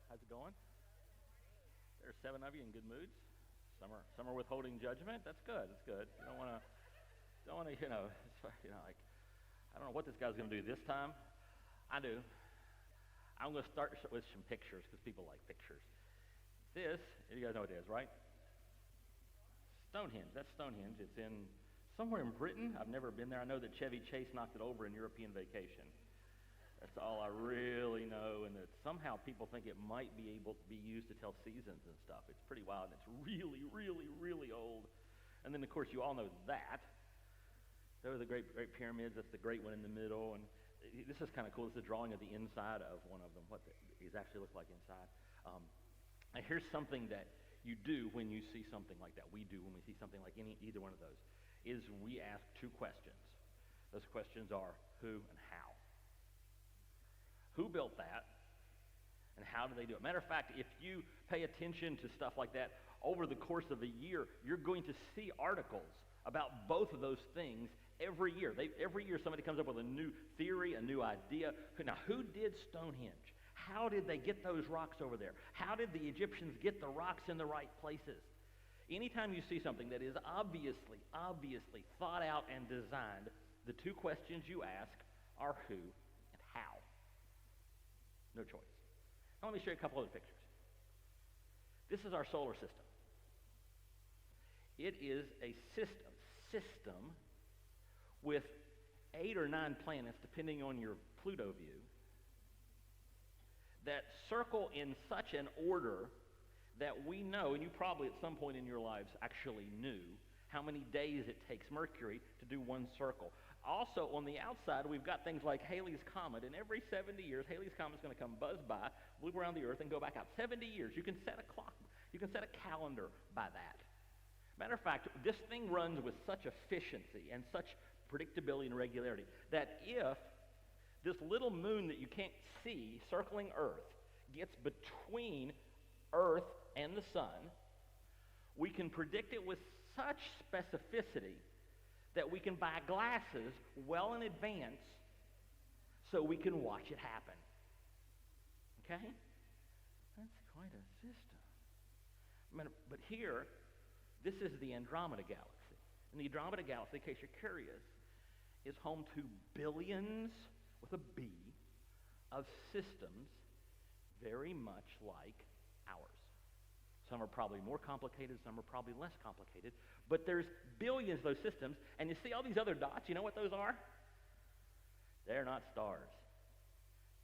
How's it going? There's 7 of you in good moods. Some are withholding judgment. That's good. That's good. You don't want to, like, I don't know what this guy's going to do this time. I do. I'm going to start with some pictures because people like pictures. This, you guys know what it is, right? Stonehenge. That's Stonehenge. It's in somewhere in Britain. I've never been there. I know that Chevy Chase knocked it over in European Vacation. That's all I really know, and that somehow people think it might be able to be used to tell seasons and stuff. It's pretty wild, and it's really, really, really old. And then, of course, you all know that. Those are the great pyramids. That's the great one in the middle. And this is kind of cool. This is a drawing of the inside of one of them, what these actually look like inside. And here's something that you do when you see something like that. We do when we see something like either one of those, is we ask 2 questions. Those questions are who and how. Who built that, and how do they do it? Matter of fact, if you pay attention to stuff like that over the course of a year, you're going to see articles about both of those things every year. Every year somebody comes up with a new theory, a new idea. Now, who did Stonehenge? How did they get those rocks over there? How did the Egyptians get the rocks in the right places? Anytime you see something that is obviously thought out and designed, the 2 questions you ask are who and how. No choice. Now let me show you a couple other pictures. This is our solar system. It is a system with 8 or 9 planets, depending on your Pluto view, that circle in such an order that we know, and you probably at some point in your lives actually knew, how many days it takes Mercury to do one circle. Also, on the outside, we've got things like Halley's Comet, and every 70 years, Halley's Comet is going to come buzz by, loop around the Earth, and go back out. 70 years. You can set a clock. You can set a calendar by that. Matter of fact, this thing runs with such efficiency and such predictability and regularity that if this little moon that you can't see circling Earth gets between Earth and the sun, we can predict it with such specificity that we can buy glasses well in advance so we can watch it happen. Okay? That's quite a system. But here, this is the Andromeda Galaxy. And the Andromeda Galaxy, in case you're curious, is home to billions, with a B, of systems very much like ours. Some are probably more complicated, some are probably less complicated, but there's billions of those systems, and you see all these other dots, you know what those are? They're not stars.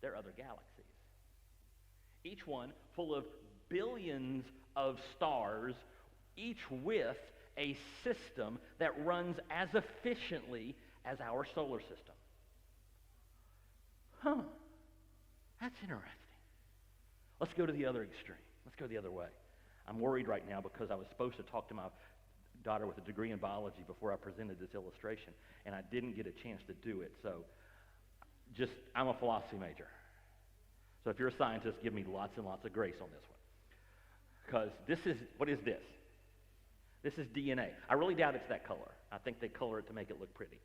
They're other galaxies. Each one full of billions of stars, each with a system that runs as efficiently as our solar system. That's interesting. Let's go to the other extreme. Let's go the other way. I'm worried right now because I was supposed to talk to my daughter with a degree in biology before I presented this illustration, and I didn't get a chance to do it. So I'm a philosophy major. So if you're a scientist, give me lots and lots of grace on this one. Because what is this? This is DNA. I really doubt it's that color. I think they color it to make it look pretty.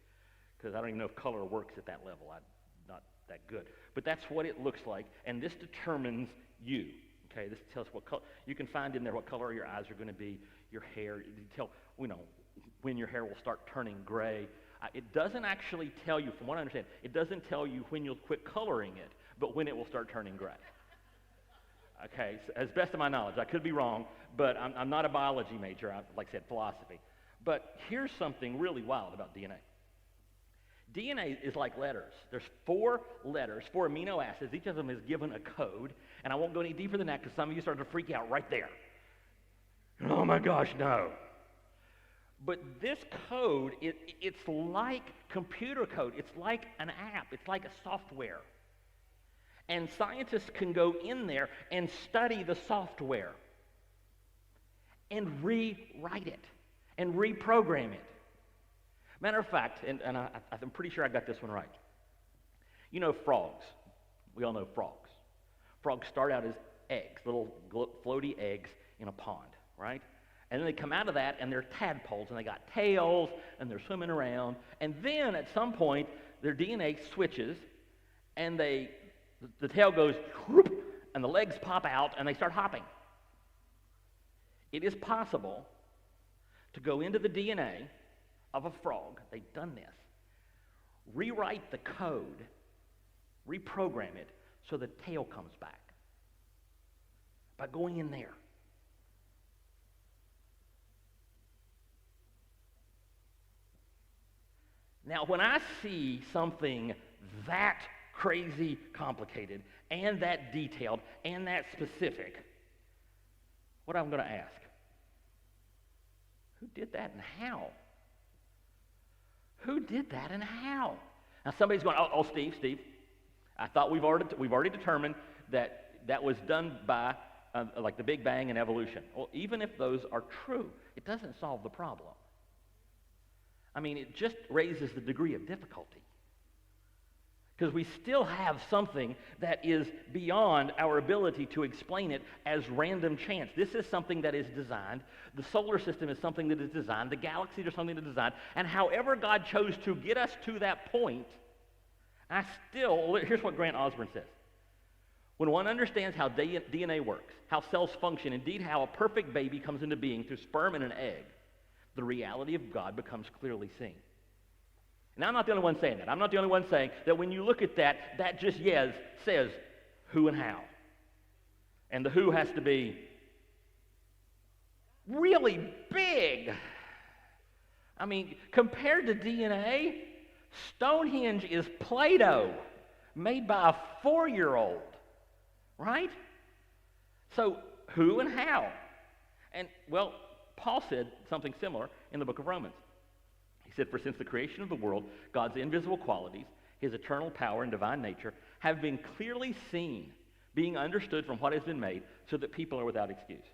Because I don't even know if color works at that level. I'm not that good. But that's what it looks like, and this determines you. Okay, this tells what color. You can find in there what color your eyes are going to be, your hair. You tell, when your hair will start turning gray. It doesn't actually tell you, from what I understand, it doesn't tell you when you'll quit coloring it, but when it will start turning gray. Okay, so as best of my knowledge, I could be wrong, but I'm not a biology major. Like I said, philosophy. But here's something really wild about DNA. DNA is like letters. There's 4 letters, 4 amino acids. Each of them is given a code, and I won't go any deeper than that because some of you started to freak out right there. Oh my gosh, no. But this code, it's like computer code. It's like an app. It's like a software. And scientists can go in there and study the software and rewrite it and reprogram it. Matter of fact, and I'm pretty sure I got this one right. You know frogs. We all know frogs. Frogs start out as eggs, little floaty eggs in a pond, right? And then they come out of that and they're tadpoles, and they got tails, and they're swimming around. And then at some point, their DNA switches, and the tail goes, whoop, and the legs pop out, and they start hopping. It is possible to go into the DNA of a frog. They've done this. Rewrite the code, reprogram it, so the tail comes back by going in there. Now, when I see something that crazy complicated and that detailed and that specific, what I'm going to ask, who did that and how? Who did that and how? Now somebody's going, oh, Steve, I thought we've already determined that was done by like the Big Bang and evolution. Well, even if those are true, it doesn't solve the problem. I mean, it just raises the degree of difficulty. Because we still have something that is beyond our ability to explain it as random chance. This is something that is designed. The solar system is something that is designed. The galaxies are something that is designed. And however God chose to get us to that point, here's what Grant Osborne says. When one understands how DNA works, how cells function, indeed how a perfect baby comes into being through sperm and an egg, the reality of God becomes clearly seen. And I'm not the only one saying that. I'm not the only one saying that when you look at that just says who and how. And the who has to be really big. I mean, compared to DNA, Stonehenge is Play-Doh made by a 4-year-old, right? So who and how? And, well, Paul said something similar in the book of Romans. He said, for since the creation of the world, God's invisible qualities, his eternal power and divine nature, have been clearly seen, being understood from what has been made, so that people are without excuse.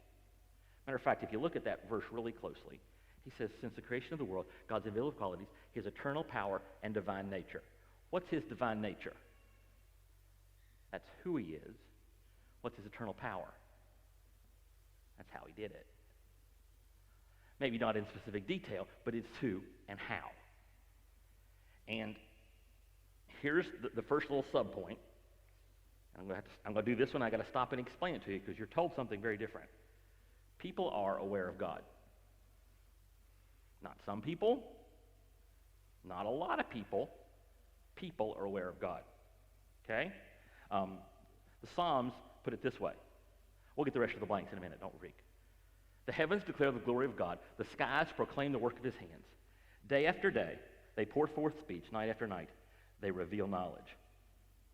Matter of fact, if you look at that verse really closely, he says, since the creation of the world, God's invisible qualities, his eternal power and divine nature. What's his divine nature? That's who he is. What's his eternal power? That's how he did it. Maybe not in specific detail, but it's who and how. And here's the first little sub-point. I'm going to do this one. I got to stop and explain it to you because you're told something very different. People are aware of God. Not some people, not a lot of people. People are aware of God. Okay? The Psalms put it this way. We'll get the rest of the blanks in a minute. Don't freak. The heavens declare the glory of God. The skies proclaim the work of his hands. Day after day, they pour forth speech. Night after night, they reveal knowledge.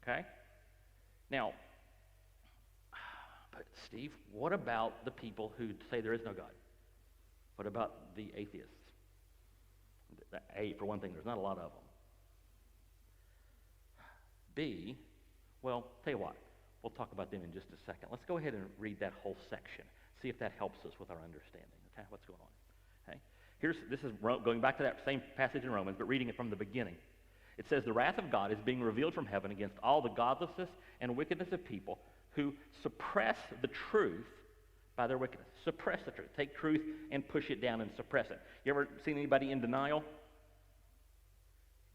Okay? Now, but Steve, what about the people who say there is no God? What about the atheists? A, for one thing, there's not a lot of them. B, well, tell you what, we'll talk about them in just a second. Let's go ahead and read that whole section. See if that helps us with our understanding. Okay, what's going on? Okay, this is going back to that same passage in Romans, but reading it from the beginning. It says, the wrath of God is being revealed from heaven against all the godlessness and wickedness of people who suppress the truth by their wickedness. Suppress the truth. Take truth and push it down and suppress it. You ever seen anybody in denial?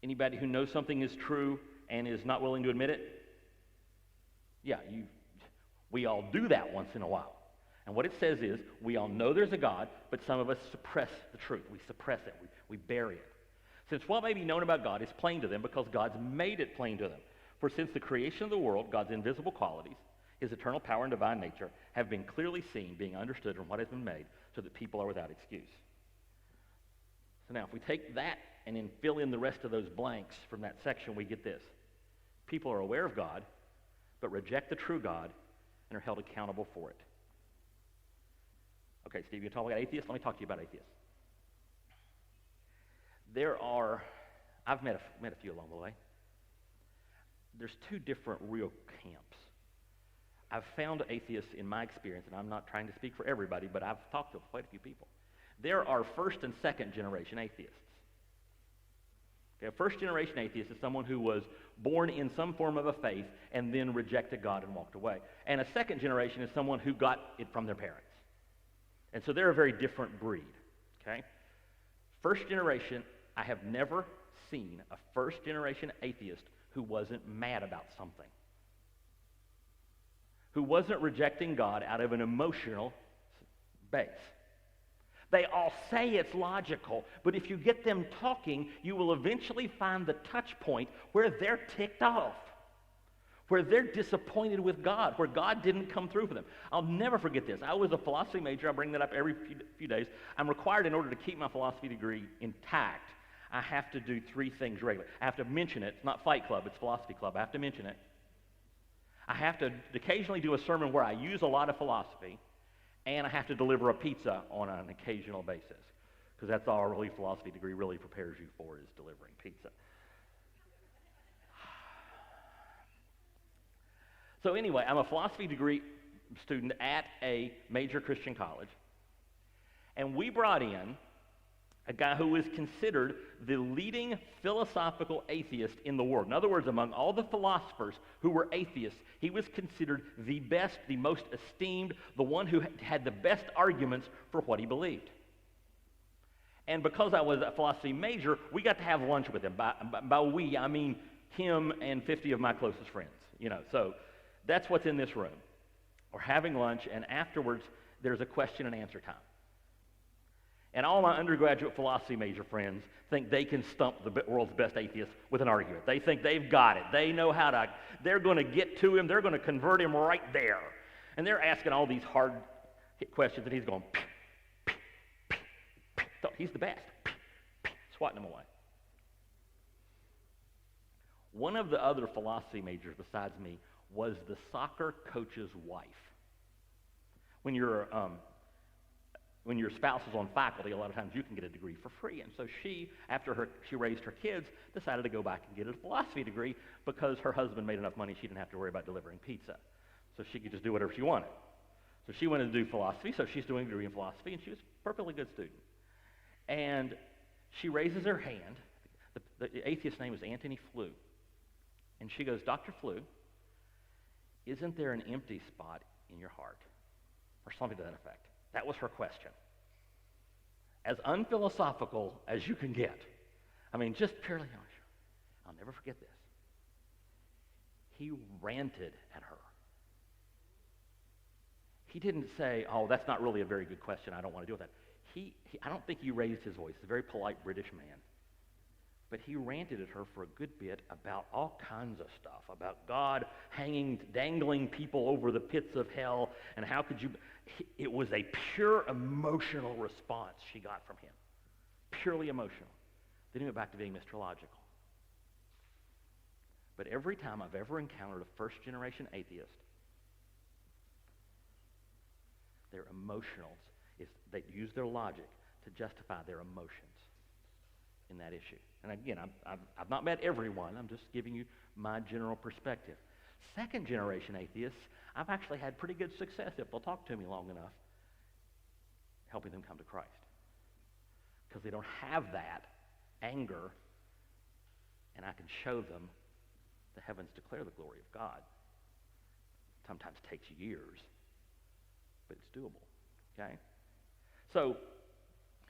Anybody who knows something is true and is not willing to admit it? Yeah, we all do that once in a while. And what it says is, we all know there's a God, but some of us suppress the truth. We suppress it. We bury it. Since what may be known about God is plain to them because God's made it plain to them. For since the creation of the world, God's invisible qualities, his eternal power and divine nature, have been clearly seen, being understood from what has been made, so that people are without excuse. So now, if we take that and then fill in the rest of those blanks from that section, we get this. People are aware of God, but reject the true God and are held accountable for it. Okay, Steve, you're talking about atheists? Let me talk to you about atheists. I've met a few along the way. There's two different real camps. I've found atheists in my experience, and I'm not trying to speak for everybody, but I've talked to quite a few people. There are first and second generation atheists. Okay, a first generation atheist is someone who was born in some form of a faith and then rejected God and walked away. And a second generation is someone who got it from their parents. And so they're a very different breed. Okay? First generation, I have never seen a first generation atheist who wasn't mad about something. who wasn't rejecting God out of an emotional base. They all say it's logical, but if you get them talking, you will eventually find the touch point where they're ticked off, where they're disappointed with God, where God didn't come through for them. I'll never forget this. I was a philosophy major. I bring that up every few days. I'm required, in order to keep my philosophy degree intact, I have to do 3 things regularly. I have to mention it. It's not Fight Club, it's Philosophy Club. I have to mention it. I have to occasionally do a sermon where I use a lot of philosophy, and I have to deliver a pizza on an occasional basis, because that's all a philosophy degree really prepares you for, is delivering pizza. So anyway, I'm a philosophy degree student at a major Christian college, and we brought in a guy who was considered the leading philosophical atheist in the world. In other words, among all the philosophers who were atheists, he was considered the best, the most esteemed, the one who had the best arguments for what he believed. And because I was a philosophy major, we got to have lunch with him. By we, I mean him and 50 of my closest friends. So that's what's in this room. We're having lunch, and afterwards, there's a question and answer time. And all my undergraduate philosophy major friends think they can stump the world's best atheist with an argument. They think they've got it. They know how to, they're going to get to him. They're going to convert him right there. And they're asking all these hard questions, and he's going, he's the best, swatting them away. One of the other philosophy majors besides me was the soccer coach's wife. When your spouse is on faculty, a lot of times you can get a degree for free. And so she, after she raised her kids, decided to go back and get a philosophy degree because her husband made enough money she didn't have to worry about delivering pizza. So she could just do whatever she wanted. So she wanted to do philosophy, so she's doing a degree in philosophy, and she was a perfectly good student. And she raises her hand. The atheist's name is Anthony Flew. And she goes, Dr. Flew, isn't there an empty spot in your heart? Or something to that effect. That was her question. As unphilosophical as you can get. I mean, just purely, I'll never forget this. He ranted at her. He didn't say, oh, that's not really a very good question. I don't want to deal with that. I don't think he raised his voice. He's a very polite British man. But he ranted at her for a good bit about all kinds of stuff, about God dangling people over the pits of hell, and how could you... It was a pure emotional response she got from him. Purely emotional. Then he went back to being Mr. Logical. But every time I've ever encountered a first-generation atheist, their emotionals, they use their logic to justify their emotions in that issue. And again, I've not met everyone. I'm just giving you my general perspective. Second-generation atheists, I've actually had pretty good success, if they'll talk to me long enough, helping them come to Christ. Because they don't have that anger, and I can show them the heavens declare the glory of God. Sometimes takes years, but it's doable. Okay? So,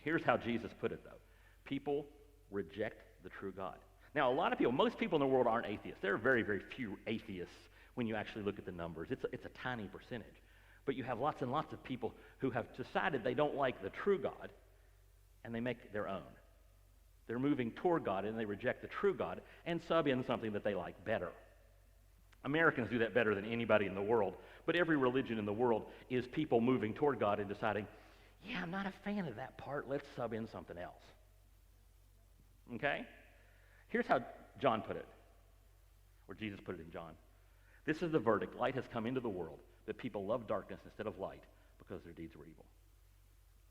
here's how Jesus put it, though. People reject the true God. Now, most people in the world aren't atheists. There are very, very few atheists when you actually look at the numbers. It's a tiny percentage. But you have lots and lots of people who have decided they don't like the true God, and they make their own. They're moving toward God, and they reject the true God and sub in something that they like better. Americans do that better than anybody in the world, but every religion in the world is people moving toward God and deciding, yeah, I'm not a fan of that part. Let's sub in something else. Okay? Here's how John put it, or Jesus put it in John. This is the verdict. Light has come into the world, but people love darkness instead of light because their deeds were evil.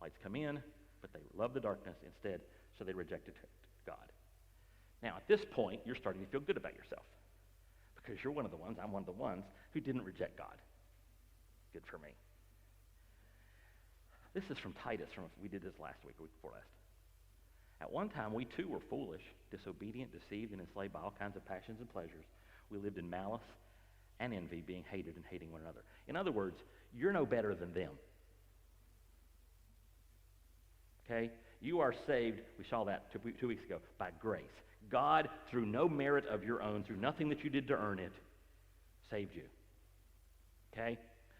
Light's come in, but they love the darkness instead, so they rejected God. Now, at this point, you're starting to feel good about yourself because you're one of the ones, I'm one of the ones, who didn't reject God. Good for me. This is from Titus. We did this last week, or week before last. At one time, we too were foolish, disobedient, deceived, and enslaved by all kinds of passions and pleasures. We lived in malice and envy, being hated and hating one another. In other words, you're no better than them. Okay? You are saved, we saw that 2 weeks ago, by grace. God, through no merit of your own, through nothing that you did to earn it, saved you. Okay?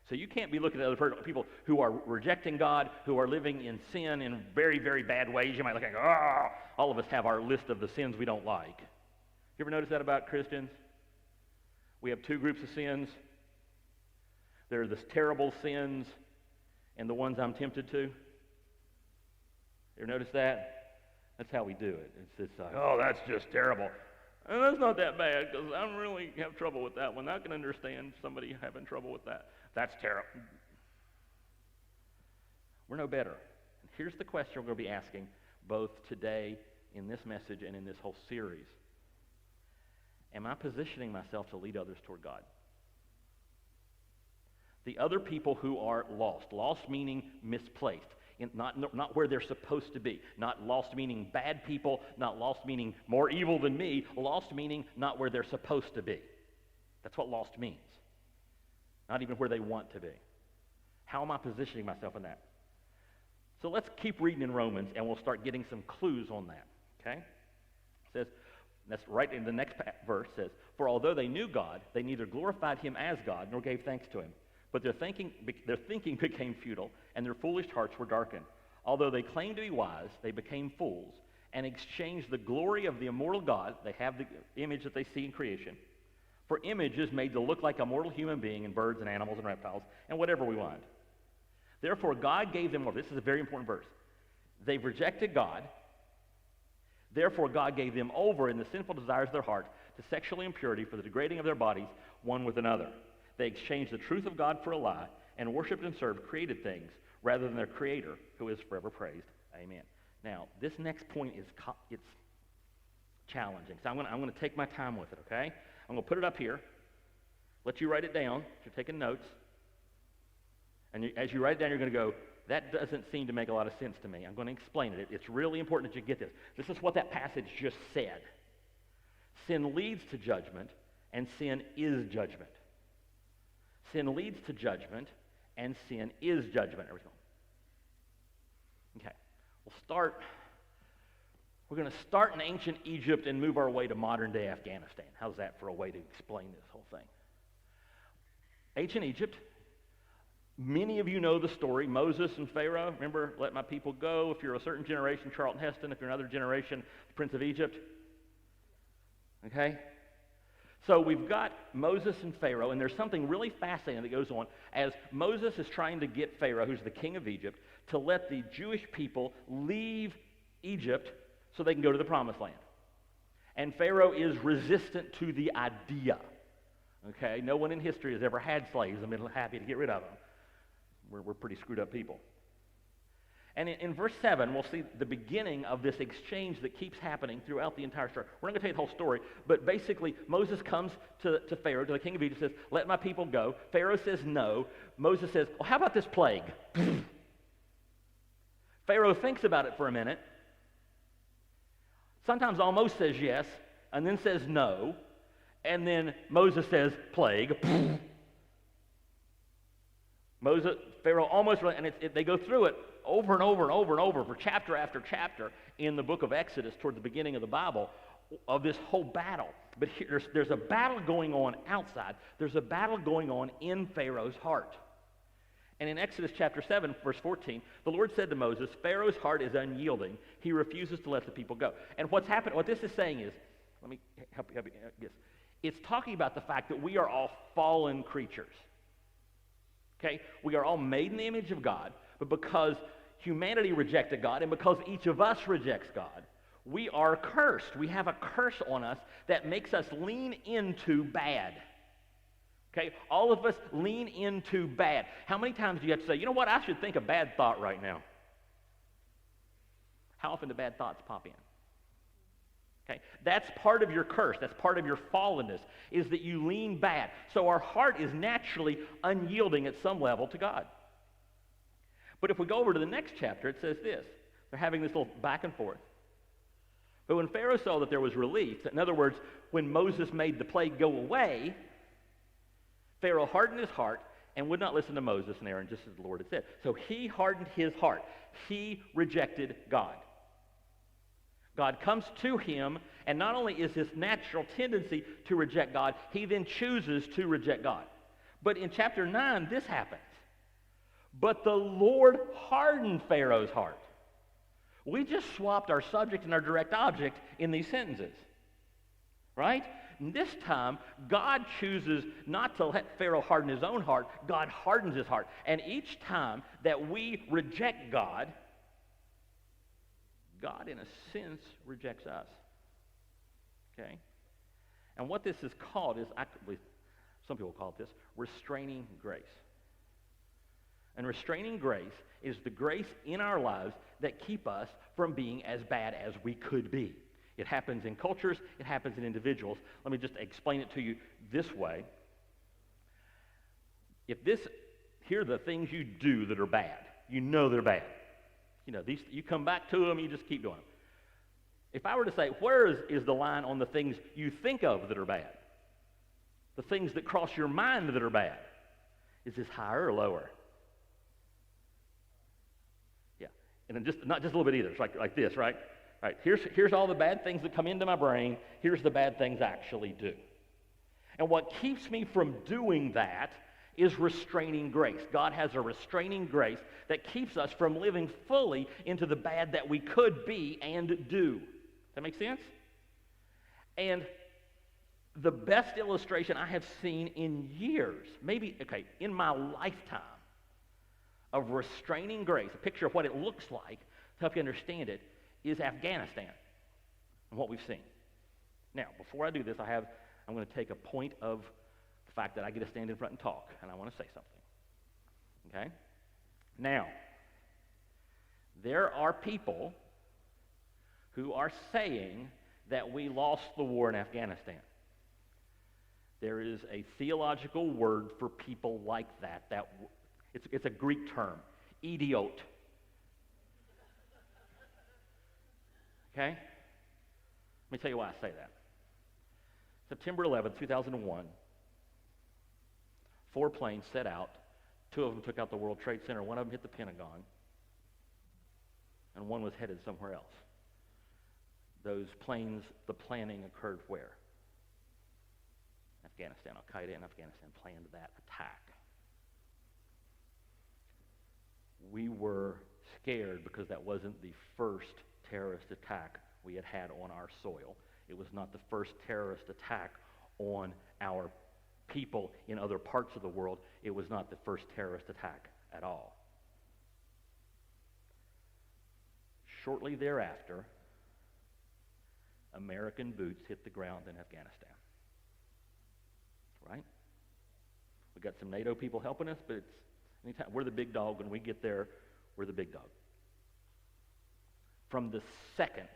So you can't be looking at other people who are rejecting God, who are living in sin in very, very bad ways. You might look and go, oh, all of us have our list of the sins we don't like. You ever notice that about Christians? We have two groups of sins. There are the terrible sins and the ones I'm tempted to. You ever notice that? That's how we do it. It's like, oh, that's just terrible. And that's not that bad because I really have trouble with that one. I can understand somebody having trouble with that. That's terrible. We're no better. And here's the question we're going to be asking both today in this message and in this whole series. Am I positioning myself to lead others toward God? The other people who are lost. Lost meaning misplaced. Not where they're supposed to be. Not lost meaning bad people. Not lost meaning more evil than me. Lost meaning not where they're supposed to be. That's what lost means. Not even where they want to be. How am I positioning myself in that? So let's keep reading in Romans and we'll start getting some clues on that. Okay? It says, that's right in the next verse, says, for although they knew God, they neither glorified him as God nor gave thanks to him. But their thinking became futile, and their foolish hearts were darkened. Although they claimed to be wise, they became fools, and exchanged the glory of the immortal God, they have the image that they see in creation, for images made to look like a mortal human being and birds and animals and reptiles, and whatever we want. Therefore God gave them over. This is a very important verse. They've rejected God. Therefore God gave them over in the sinful desires of their heart to sexual impurity for the degrading of their bodies one with another. They exchanged the truth of God for a lie and worshipped and served created things rather than their Creator, who is forever praised. Amen. Now, this next point it's challenging. So I'm going to take my time with it, okay? I'm going to put it up here. Let you write it down if you're taking notes. And as you write it down, you're going to go, that doesn't seem to make a lot of sense to me. I'm going to explain it. It's really important that you get this. This is what that passage just said. Sin leads to judgment, and sin is judgment. Sin leads to judgment, and sin is judgment. Okay, we're going to start in ancient Egypt and move our way to modern-day Afghanistan. How's that for a way to explain this whole thing? Ancient Egypt, many of you know the story. Moses and Pharaoh, remember, let my people go. If you're a certain generation, Charlton Heston. If you're another generation, the Prince of Egypt. Okay? So we've got Moses and Pharaoh, and there's something really fascinating that goes on as Moses is trying to get Pharaoh, who's the king of Egypt, to let the Jewish people leave Egypt so they can go to the Promised Land. And Pharaoh is resistant to the idea. Okay? No one in history has ever had slaves and been happy to get rid of them. We're pretty screwed up people. And in verse 7, we'll see the beginning of this exchange that keeps happening throughout the entire story. We're not going to tell you the whole story, but basically Moses comes to Pharaoh, to the king of Egypt, says, let my people go. Pharaoh says no. Moses says, well, how about this plague? Pharaoh thinks about it for a minute. Sometimes almost says yes, and then says no. And then Moses says, plague. Pharaoh almost, and they go through it over and over and over and over for chapter after chapter in the book of Exodus toward the beginning of the Bible of this whole battle. But here, there's a battle going on outside. There's a battle going on in Pharaoh's heart. And in Exodus chapter 7, verse 14, the Lord said to Moses, Pharaoh's heart is unyielding. He refuses to let the people go. And what's happened, what this is saying is, let me help you guess. It's talking about the fact that we are all fallen creatures. Okay? We are all made in the image of God, but because humanity rejected God and because each of us rejects God, we are cursed. We have a curse on us that makes us lean into bad. Okay? All of us lean into bad. How many times do you have to say, you know what, I should think a bad thought right now? How often do bad thoughts pop in? Okay? That's part of your curse. That's part of your fallenness, is that you lean bad. So our heart is naturally unyielding at some level to God. But if we go over to the next chapter, it says this. They're having this little back and forth. But when Pharaoh saw that there was relief, in other words, when Moses made the plague go away, Pharaoh hardened his heart and would not listen to Moses and Aaron, just as the Lord had said. So he hardened his heart. He rejected God. God comes to him, and not only is his natural tendency to reject God, he then chooses to reject God. But in chapter 9, this happens. But the Lord hardened Pharaoh's heart. We just swapped our subject and our direct object in these sentences. Right? And this time, God chooses not to let Pharaoh harden his own heart. God hardens his heart. And each time that we reject God, God, in a sense, rejects us. Okay? And what this is called is, some people call it this, restraining grace. And restraining grace is the grace in our lives that keep us from being as bad as we could be. It happens in cultures, it happens in individuals. Let me just explain it to you this way. Here are the things you do that are bad. You know they're bad. You know, you come back to them, you just keep doing them. If I were to say, where is the line on the things you think of that are bad? The things that cross your mind that are bad. Is this higher or lower? Yeah. And then not just a little bit either. It's like this, right? All right, here's all the bad things that come into my brain. Here's the bad things I actually do. And what keeps me from doing that is restraining grace. God has a restraining grace that keeps us from living fully into the bad that we could be and do. Does that make sense? And the best illustration I have seen in years, in my lifetime, of restraining grace, a picture of what it looks like to help you understand it, is Afghanistan and what we've seen. Now, before I do this, I'm going to take a point of the fact that I get to stand in front and talk, and I want to say something. Okay? Now, there are people who are saying that we lost the war in Afghanistan. There is a theological word for people like that. It's a Greek term, idiot. Okay? Let me tell you why I say that. September 11th, 2001, 4 planes set out. 2 of them took out the World Trade Center. 1 of them hit the Pentagon. And 1 was headed somewhere else. Those planes, the planning occurred where? Afghanistan. Al-Qaeda in Afghanistan planned that attack. We were scared because that wasn't the first terrorist attack we had on our soil. It was not the first terrorist attack on our people in other parts of the world. It was not the first terrorist attack at all. Shortly thereafter, American boots hit the ground in Afghanistan. Right? We got some NATO people helping us, but anytime we're the big dog. When we get there, we're the big dog. From the second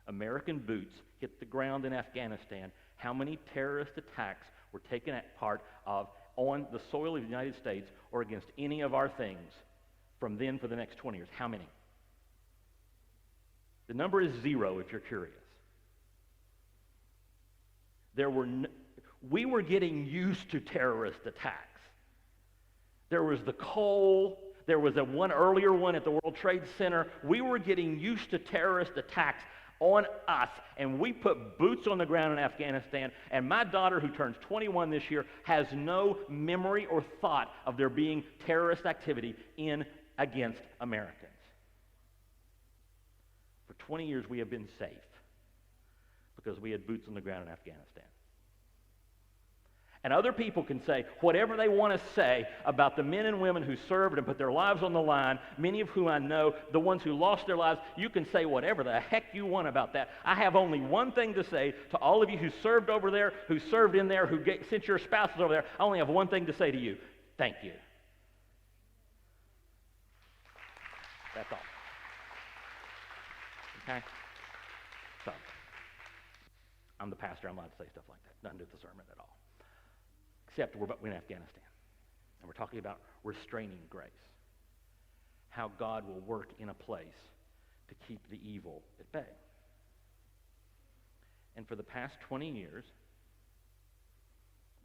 American boots hit the ground in Afghanistan, how many terrorist attacks were taken part of on the soil of the United States or against any of our things from then for the next 20 years? How many? The number is 0 if you're curious. We were getting used to terrorist attacks. There was the Cole. There was one earlier one at the World Trade Center. We were getting used to terrorist attacks on us, and we put boots on the ground in Afghanistan, and my daughter, who turns 21 this year, has no memory or thought of there being terrorist activity against Americans. For 20 years, we have been safe because we had boots on the ground in Afghanistan. And other people can say whatever they want to say about the men and women who served and put their lives on the line, many of whom I know, the ones who lost their lives. You can say whatever the heck you want about that. I have only one thing to say to all of you who served over there, who served in there, who sent your spouses over there. I only have one thing to say to you. Thank you. That's all. Okay? So, I'm the pastor. I'm allowed to say stuff like that. Nothing to do with the sermon at all. Except we're in Afghanistan, and we're talking about restraining grace. How God will work in a place to keep the evil at bay. And for the past 20 years,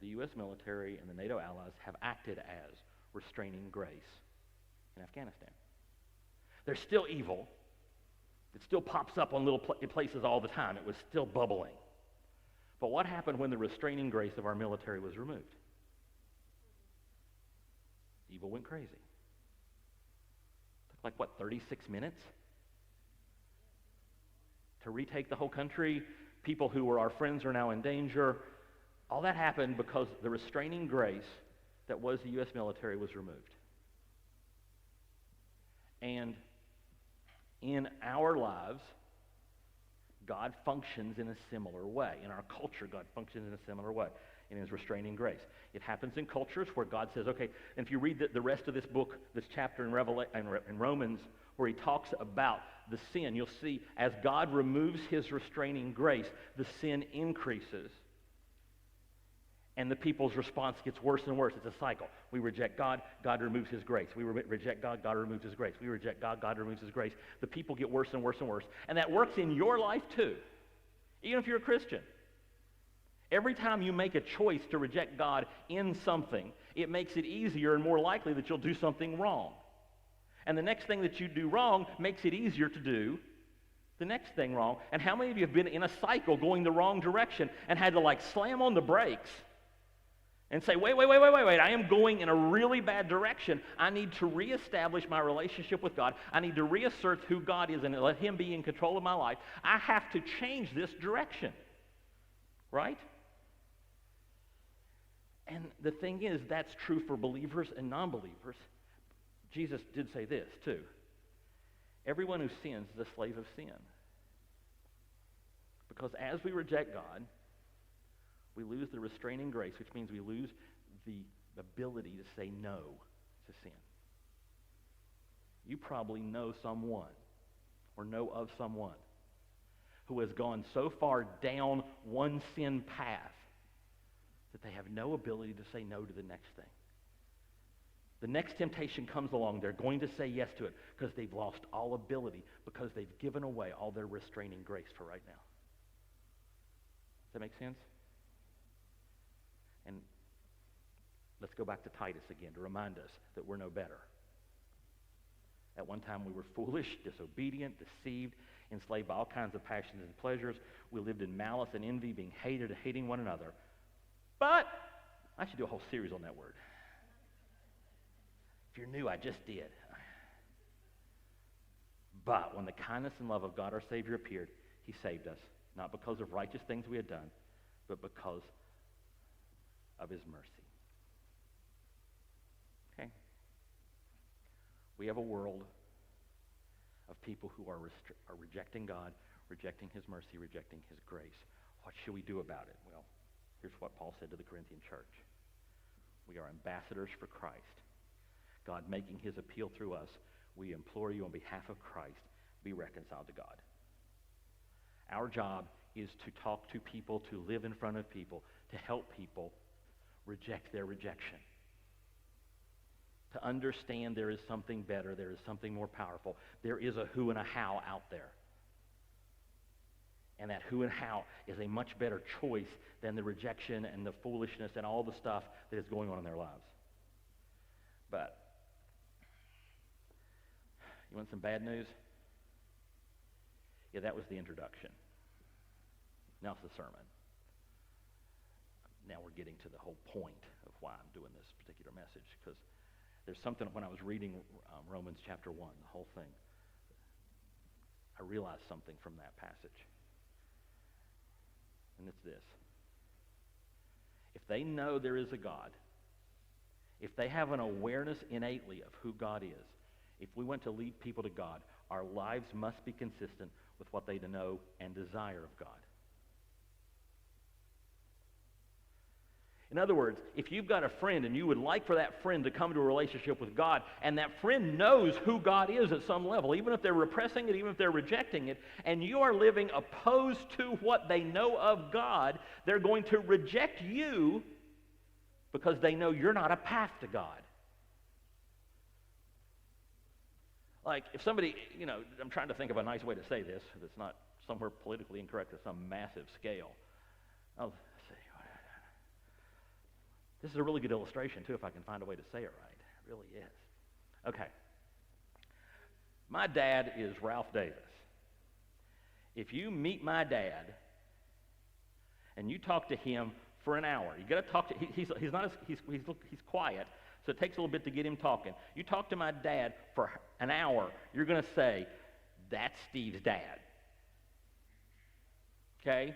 the U.S. military and the NATO allies have acted as restraining grace in Afghanistan. There's still evil. It still pops up on little places all the time. It was still bubbling. But what happened when the restraining grace of our military was removed? Evil went crazy. Took 36 minutes to retake the whole country. People who were our friends are now in danger. All that happened because the restraining grace that was the U.S. military was removed. And in our lives, God functions in a similar way. In our culture, God functions in a similar way in his restraining grace. It happens in cultures where God says, okay, and if you read the rest of this book, this chapter in Romans, where he talks about the sin, you'll see as God removes his restraining grace, the sin increases. And the people's response gets worse and worse. It's a cycle. We reject God, God removes his grace. We reject God, God removes his grace. We reject God, God removes his grace. The people get worse and worse and worse. And that works in your life too, even if you're a Christian. Every time you make a choice to reject God in something, it makes it easier and more likely that you'll do something wrong. And the next thing that you do wrong makes it easier to do the next thing wrong. And how many of you have been in a cycle going the wrong direction and had to slam on the brakes and say, wait, I am going in a really bad direction. I need to reestablish my relationship with God. I need to reassert who God is and let him be in control of my life. I have to change this direction, right? And the thing is, that's true for believers and non-believers. Jesus did say this, too. Everyone who sins is a slave of sin. Because as we reject God, we lose the restraining grace, which means we lose the ability to say no to sin. You probably know someone or know of someone who has gone so far down one sin path that they have no ability to say no to the next thing. The next temptation comes along, they're going to say yes to it because they've lost all ability, because they've given away all their restraining grace for right now. Does that make sense? And let's go back to Titus again to remind us that we're no better. At one time we were foolish, disobedient, deceived, enslaved by all kinds of passions and pleasures. We lived in malice and envy, being hated and hating one another. But, I should do a whole series on that word. If you're new, I just did. But when the kindness and love of God our Savior appeared, he saved us, not because of righteous things we had done, but because of his mercy. Okay? We have a world of people who are rejecting God, rejecting his mercy, rejecting his grace. What should we do about it? Well, here's what Paul said to the Corinthian church. We are ambassadors for Christ. God making his appeal through us, we implore you on behalf of Christ, be reconciled to God. Our job is to talk to people, to live in front of people, to help people reject their rejection. To understand there is something better, there is something more powerful. There is a who and a how out there. And that who and how is a much better choice than the rejection and the foolishness and all the stuff that is going on in their lives. But, you want some bad news? Yeah, that was the introduction. Now it's the sermon. Now we're getting to the whole point of why I'm doing this particular message, because there's something, when I was reading Romans chapter 1, the whole thing, I realized something from that passage. And it's this. If they know there is a God, if they have an awareness innately of who God is, if we want to lead people to God, our lives must be consistent with what they know and desire of God. In other words, if you've got a friend and you would like for that friend to come to a relationship with God, and that friend knows who God is at some level, even if they're repressing it, even if they're rejecting it, and you are living opposed to what they know of God, they're going to reject you because they know you're not a path to God. Like, if somebody, I'm trying to think of a nice way to say this that's not somewhere politically incorrect at some massive scale. Let's see. This is a really good illustration, too, if I can find a way to say it right. It really is. Okay. My dad is Ralph Davis. If you meet my dad and you talk to him for an hour, you got to talk to he's quiet. So So it takes a little bit to get him talking. You talk to my dad for an hour, you're going to say, that's Steve's dad. Okay?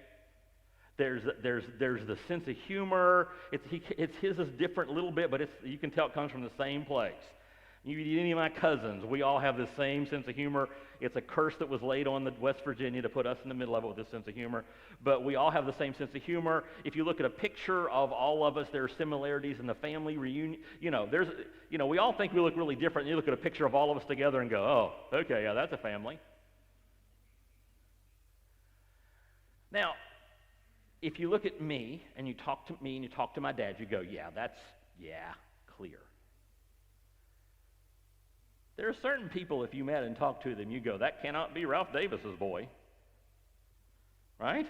There's the sense of humor. It's his is different a little bit, but you can tell it comes from the same place. Any of my cousins, we all have the same sense of humor. It's a curse that was laid on the West Virginia to put us in the middle of it with this sense of humor. But we all have the same sense of humor. If you look at a picture of all of us, there are similarities in the family reunion. We all think we look really different. And you look at a picture of all of us together and go, oh, okay, yeah, that's a family. Now, if you look at me and you talk to me and you talk to my dad, you go, clear. There are certain people, if you met and talked to them, you go, that cannot be Ralph Davis's boy. Right?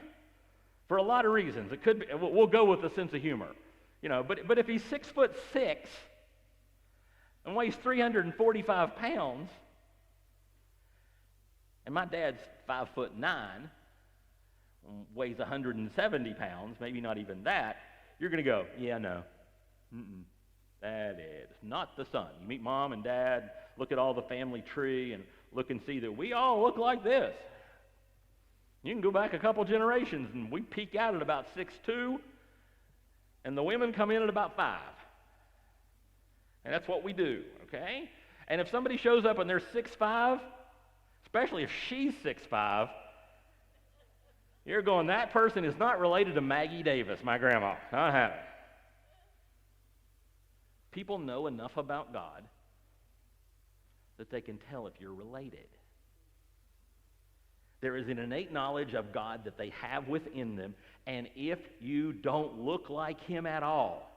For a lot of reasons. It could be, we'll go with the sense of humor. But if he's 6'6" and weighs 345 pounds, and my dad's 5'9", weighs 170 pounds, maybe not even that, you're going to go, yeah, no. That is not the son. You meet mom and dad, look at all the family tree, and look and see that we all look like this. You can go back a couple generations, and we peak out at about 6'2", and the women come in at about 5. And that's what we do, okay? And if somebody shows up and they're 6'5", especially if she's 6'5", you're going, that person is not related to Maggie Davis, my grandma. Not happening. People know enough about God that they can tell if you're related. There is an innate knowledge of God that they have within them, and if you don't look like him at all,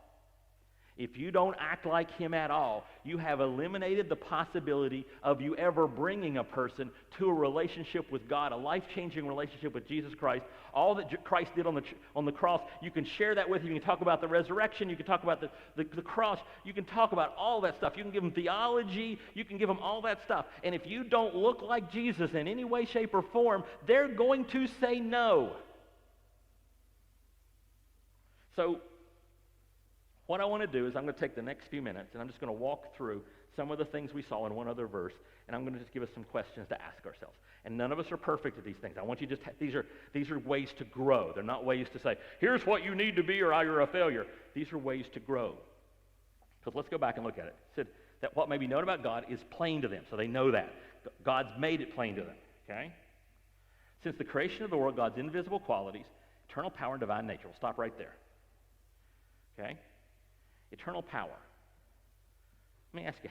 if you don't act like him at all, you have eliminated the possibility of you ever bringing a person to a relationship with God, a life-changing relationship with Jesus Christ. All that Christ did on the cross, you can share that with him. You can talk about the resurrection. You can talk about the cross. You can talk about all that stuff. You can give them theology. You can give them all that stuff. And if you don't look like Jesus in any way, shape, or form, they're going to say no. So, what I want to do is I'm going to take the next few minutes and I'm just going to walk through some of the things we saw in one other verse, and I'm going to just give us some questions to ask ourselves. And none of us are perfect at these things. I want you to just these are ways to grow. They're not ways to say, here's what you need to be or you're a failure. These are ways to grow. Because let's go back and look at it. It said that what may be known about God is plain to them. So they know that. God's made it plain to them. Okay? Since the creation of the world, God's invisible qualities, eternal power and divine nature. We'll stop right there. Okay? Eternal power. Let me ask you,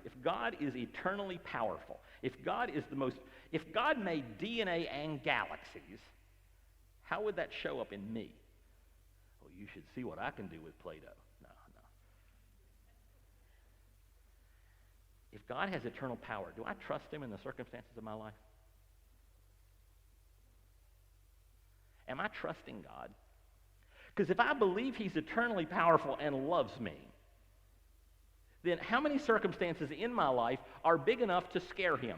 if God is eternally powerful, if God made DNA and galaxies, how would that show up in me? Well, you should see what I can do with Play-Doh. No. If God has eternal power, do I trust him in the circumstances of my life? Am I trusting God? Because if I believe he's eternally powerful and loves me, then how many circumstances in my life are big enough to scare him?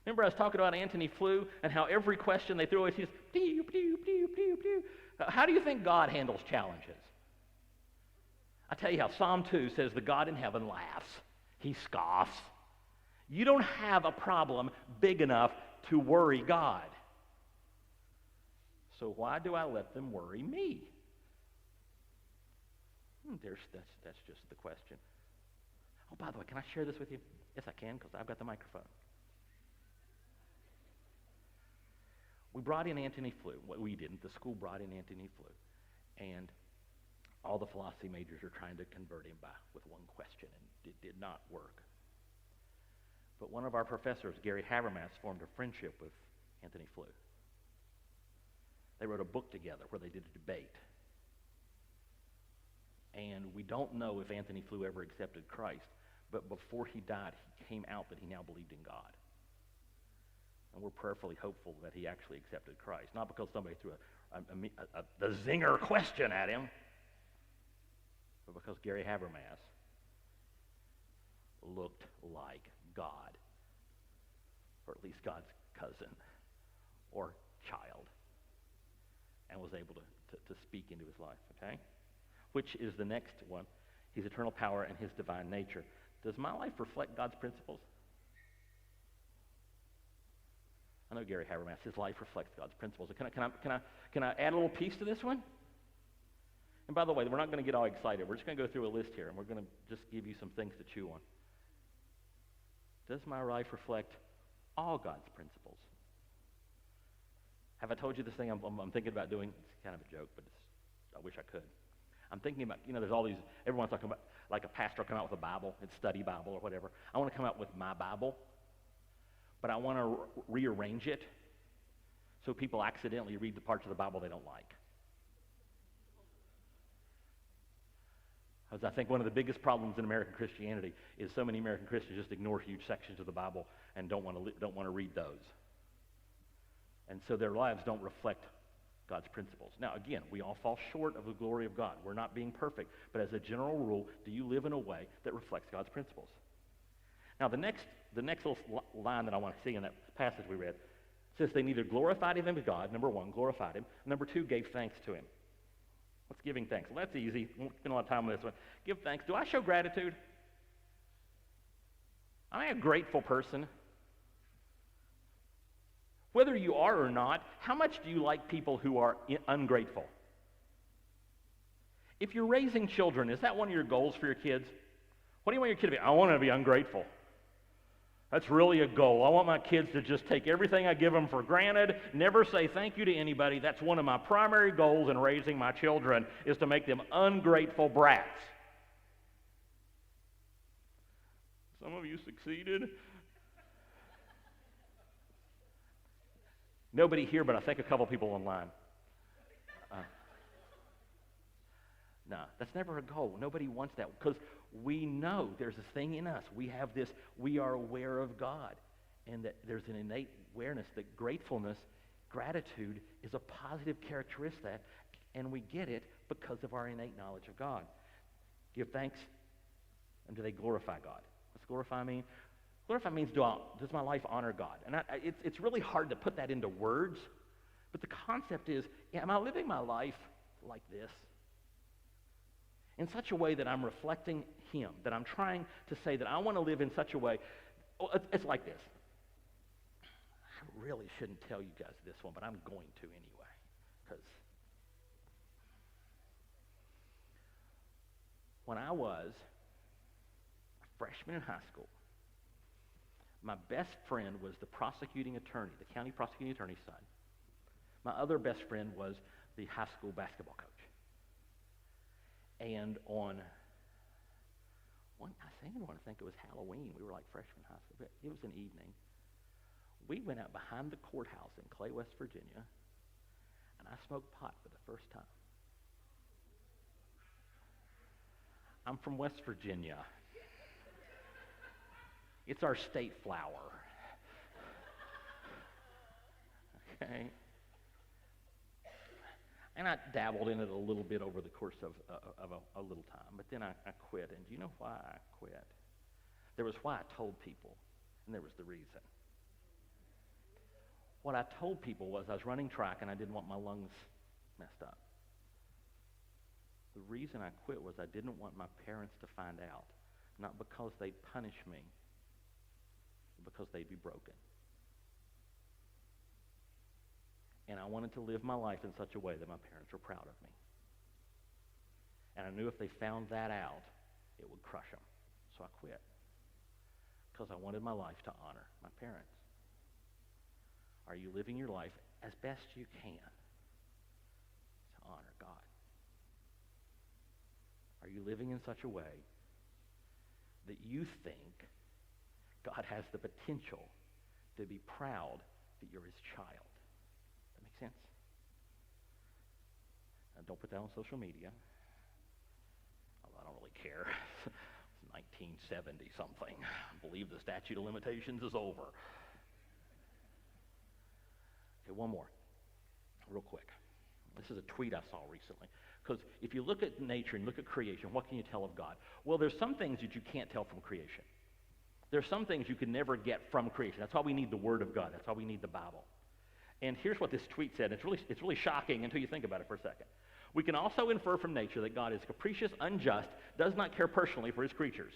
Remember I was talking about Antony Flew and how every question they threw at him is, pew, pew, pew, pew, pew. How do you think God handles challenges? I tell you how Psalm 2 says the God in heaven laughs. He scoffs. You don't have a problem big enough to worry God. So why do I let them worry me? That's just the question. Oh, by the way, can I share this with you? Yes, I can, because I've got the microphone. We brought in Antony Flew. Well, we didn't. The school brought in Antony Flew. And all the philosophy majors are trying to convert him with one question, and it did not work. But one of our professors, Gary Habermas, formed a friendship with Antony Flew. They wrote a book together where they did a debate. And we don't know if Antony Flew ever accepted Christ, but before he died, he came out that he now believed in God. And we're prayerfully hopeful that he actually accepted Christ. Not because somebody threw the zinger question at him, but because Gary Habermas looked like God, or at least God's cousin or child, and was able to speak into his life, okay? which is the next one, his eternal power and his divine nature. Does my life reflect God's principles? I know Gary Habermas, his life reflects God's principles. Can I add a little piece to this one? And by the way, we're not going to get all excited. We're just going to go through a list here, and we're going to just give you some things to chew on. Does my life reflect all God's principles? Have I told you this thing I'm thinking about doing? It's kind of a joke, but I wish I could. I'm thinking about, there's all these, everyone's talking about, like a pastor will come out with a Bible, it's study Bible or whatever. I want to come out with my Bible, but I want to rearrange it so people accidentally read the parts of the Bible they don't like. Because I think one of the biggest problems in American Christianity is so many American Christians just ignore huge sections of the Bible and don't want to read those. And so their lives don't reflect God's principles. Now, again, we all fall short of the glory of God. We're not being perfect. But as a general rule, do you live in a way that reflects God's principles? Now, the next little line that I want to see in that passage we read says they neither glorified him as God, number one, glorified him. Number two, gave thanks to him. What's giving thanks? Well, that's easy. We won't spend a lot of time on this one. Give thanks. Do I show gratitude? Am I a grateful person? Whether you are or not, how much do you like people who are ungrateful? If you're raising children, is that one of your goals for your kids? What do you want your kid to be? I want them to be ungrateful. That's really a goal. I want my kids to just take everything I give them for granted, never say thank you to anybody. That's one of my primary goals in raising my children, is to make them ungrateful brats. Some of you succeeded. Nobody here, but I think a couple people online. No, that's never a goal. Nobody wants that, because we know there's this thing in us. We have this, we are aware of God, and that there's an innate awareness that gratefulness, gratitude is a positive characteristic, and we get it because of our innate knowledge of God. Give thanks, and do they glorify God? What's glorify mean? Glorify means, does my life honor God? And it's really hard to put that into words, but the concept is, am I living my life like this? In such a way that I'm reflecting him, that I'm trying to say that I want to live in such a way. It's like this. I really shouldn't tell you guys this one, but I'm going to anyway, because when I was a freshman in high school, my best friend was the prosecuting attorney, the county prosecuting attorney's son. My other best friend was the high school basketball coach. And on I think it was Halloween. We were like freshmen high school. It was an evening. We went out behind the courthouse in Clay, West Virginia, and I smoked pot for the first time. I'm from West Virginia. It's our state flower. Okay? And I dabbled in it a little bit over the course of a little time, but then I quit. And do you know why I quit? There was why I told people, and there was the reason. What I told people was I was running track and I didn't want my lungs messed up. The reason I quit was I didn't want my parents to find out, not because they'd punish me, but because they'd be broken. And I wanted to live my life in such a way that my parents were proud of me. And I knew if they found that out, it would crush them. So I quit. Because I wanted my life to honor my parents. Are you living your life as best you can to honor God? Are you living in such a way that you think God has the potential to be proud that you're his child? Sense? Now, don't put that on social media. I don't really care. It's 1970 something. I believe the statute of limitations is over. Okay, one more, real quick. This is a tweet I saw recently. Because if you look at nature and look at creation, what can you tell of God? Well, there's some things that you can't tell from creation. There's some things you can never get from creation. That's why we need the Word of God. That's why we need the Bible. And here's what this tweet said. It's really shocking until you think about it for a second. We can also infer from nature that God is capricious, unjust, does not care personally for his creatures.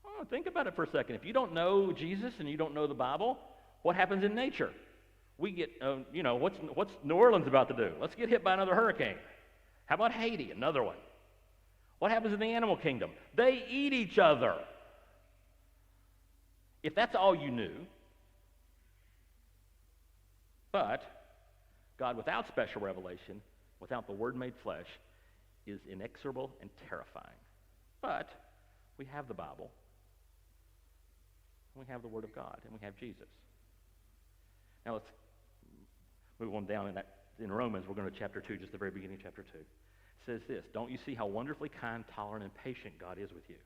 Oh, think about it for a second. If you don't know Jesus and you don't know the Bible, what happens in nature? We get, what's New Orleans about to do? Let's get hit by another hurricane. How about Haiti? Another one. What happens in the animal kingdom? They eat each other. If that's all you knew, but God without special revelation, without the Word made flesh, is inexorable and terrifying. But we have the Bible, and we have the Word of God, and we have Jesus. Now let's move on down in Romans. We're going to chapter 2, just the very beginning of chapter 2. It says this: don't you see how wonderfully kind, tolerant, and patient God is with you?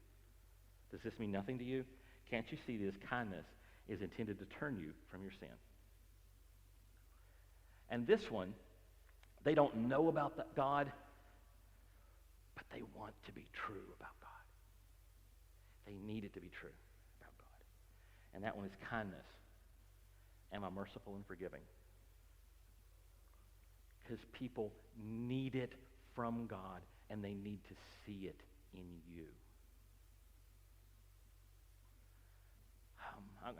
Does this mean nothing to you? Can't you see that his kindness is intended to turn you from your sin? And this one, they don't know about God, but they want to be true about God. They need it to be true about God. And that one is kindness. Am I merciful and forgiving? Because people need it from God, and they need to see it in you.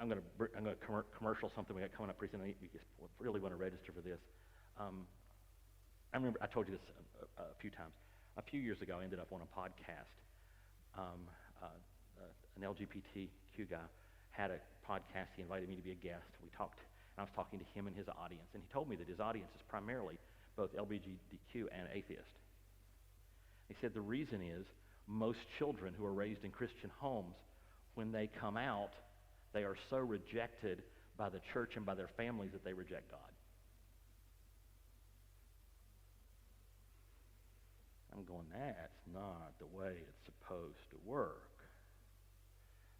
I'm going to commercial something we got coming up pretty soon. You really want to register for this. I remember I told you this a few times. A few years ago, I ended up on a podcast. An LGBTQ guy had a podcast. He invited me to be a guest. We talked, and I was talking to him and his audience. And he told me that his audience is primarily both LGBTQ and atheist. He said the reason is most children who are raised in Christian homes, when they come out, they are so rejected by the church and by their families that they reject God. I'm going, that's not the way it's supposed to work.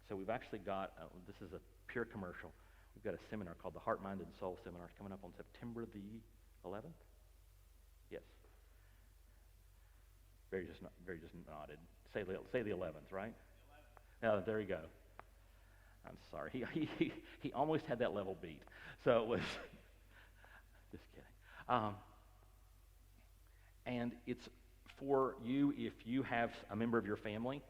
So we've actually got, this is a pure commercial, we've got a seminar called the Heart, Mind, and Soul Seminar. It's coming up on September the 11th? Yes. Very just nodded. Say the 11th, right? The 11th. There you go. I'm sorry. He almost had that level beat. So it was, just kidding. And it's for you if you have a member of your family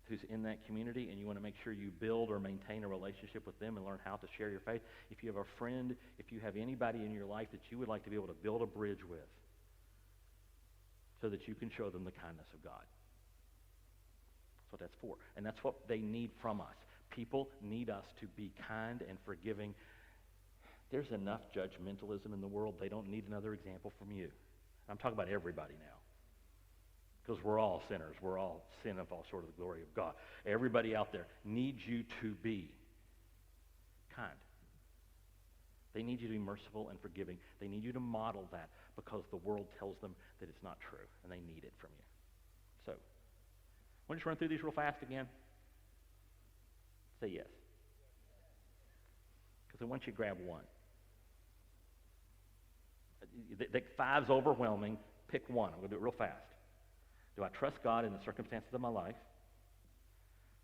who's in that community and you want to make sure you build or maintain a relationship with them and learn how to share your faith. If you have a friend, if you have anybody in your life that you would like to be able to build a bridge with so that you can show them the kindness of God. That's what that's for. And that's what they need from us. People need us to be kind and forgiving. There's enough judgmentalism in the world. They don't need another example from you. I'm talking about everybody now. Because we're all sinners. We're all sin and fall short of the glory of God. Everybody out there needs you to be kind. They need you to be merciful and forgiving. They need you to model that because the world tells them that it's not true, and they need it from you. So, want to just run through these real fast again? Say yes. Because I want you to grab one. Five's overwhelming. Pick one. I'm going to do it real fast. Do I trust God in the circumstances of my life?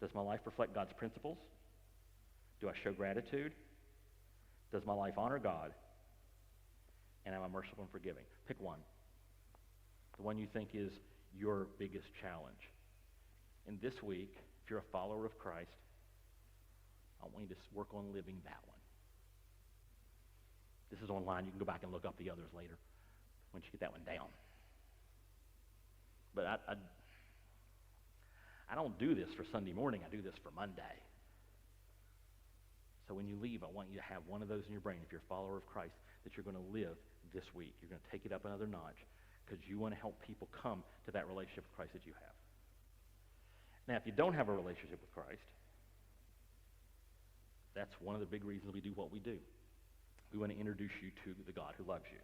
Does my life reflect God's principles? Do I show gratitude? Does my life honor God? And am I merciful and forgiving? Pick one. The one you think is your biggest challenge. And this week, if you're a follower of Christ, I want you to work on living that one. This is online. You can go back and look up the others later once you get that one down. But I don't do this for Sunday morning. I do this for Monday. So when you leave, I want you to have one of those in your brain, if you're a follower of Christ, that you're going to live this week. You're going to take it up another notch because you want to help people come to that relationship with Christ that you have. Now, if you don't have a relationship with Christ, that's one of the big reasons we do what we do. We want to introduce you to the God who loves you.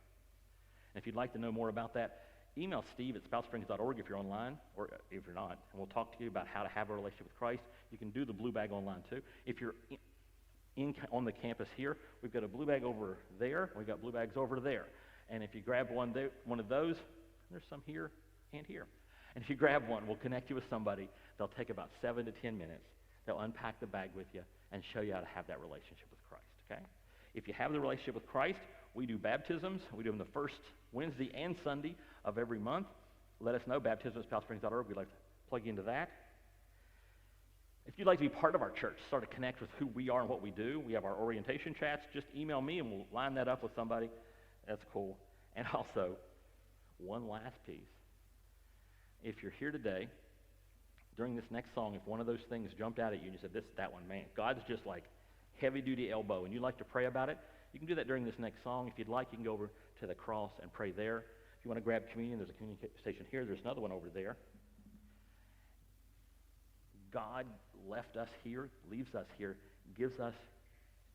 And if you'd like to know more about that, email Steve at spoutsprings.org if you're online, or if you're not, and we'll talk to you about how to have a relationship with Christ. You can do the blue bag online too. If you're on the campus here, we've got a blue bag over there, we've got blue bags over there. And if you grab one of those, there's some here and here. And if you grab one, we'll connect you with somebody. They'll take about 7 to 10 minutes. They'll unpack the bag with you and show you how to have that relationship with Christ, okay? If you have the relationship with Christ, We do baptisms. We do them the first Wednesday and Sunday of every month. Let us know, baptism@powellsprings.org. We'd like to plug you into that. If you'd like to be part of our church, start to connect with who we are and what we do, we have our orientation chats. Just email me and we'll line that up with somebody. That's cool. And also, one last piece. If you're here today, during this next song, if one of those things jumped out at you and you said, that one, man, God's just like heavy-duty elbow, and you'd like to pray about it, you can do that during this next song. If you'd like, you can go over to the cross and pray there. If you want to grab communion, there's a communion station here. There's another one over there. God left us here, leaves us here, gives us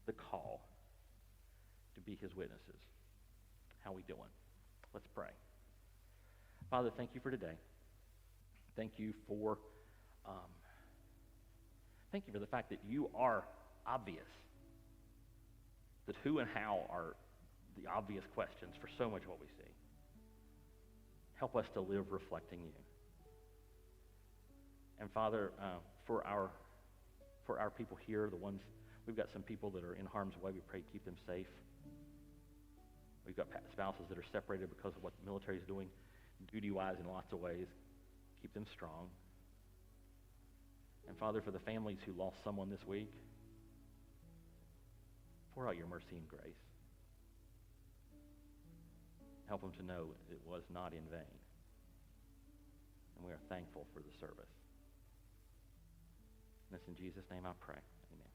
the call to be his witnesses. How we doing? Let's pray. Father, thank you for today. Thank you for the fact that you are obvious. That who and how are the obvious questions for so much of what we see. Help us to live reflecting you. And Father, for our people here, we've got some people that are in harm's way. We pray keep them safe. We've got spouses that are separated because of what the military is doing duty-wise in lots of ways. Keep them strong. And Father, for the families who lost someone this week, pour out your mercy and grace. Help them to know it was not in vain. And we are thankful for the service. And it's in Jesus' name I pray. Amen.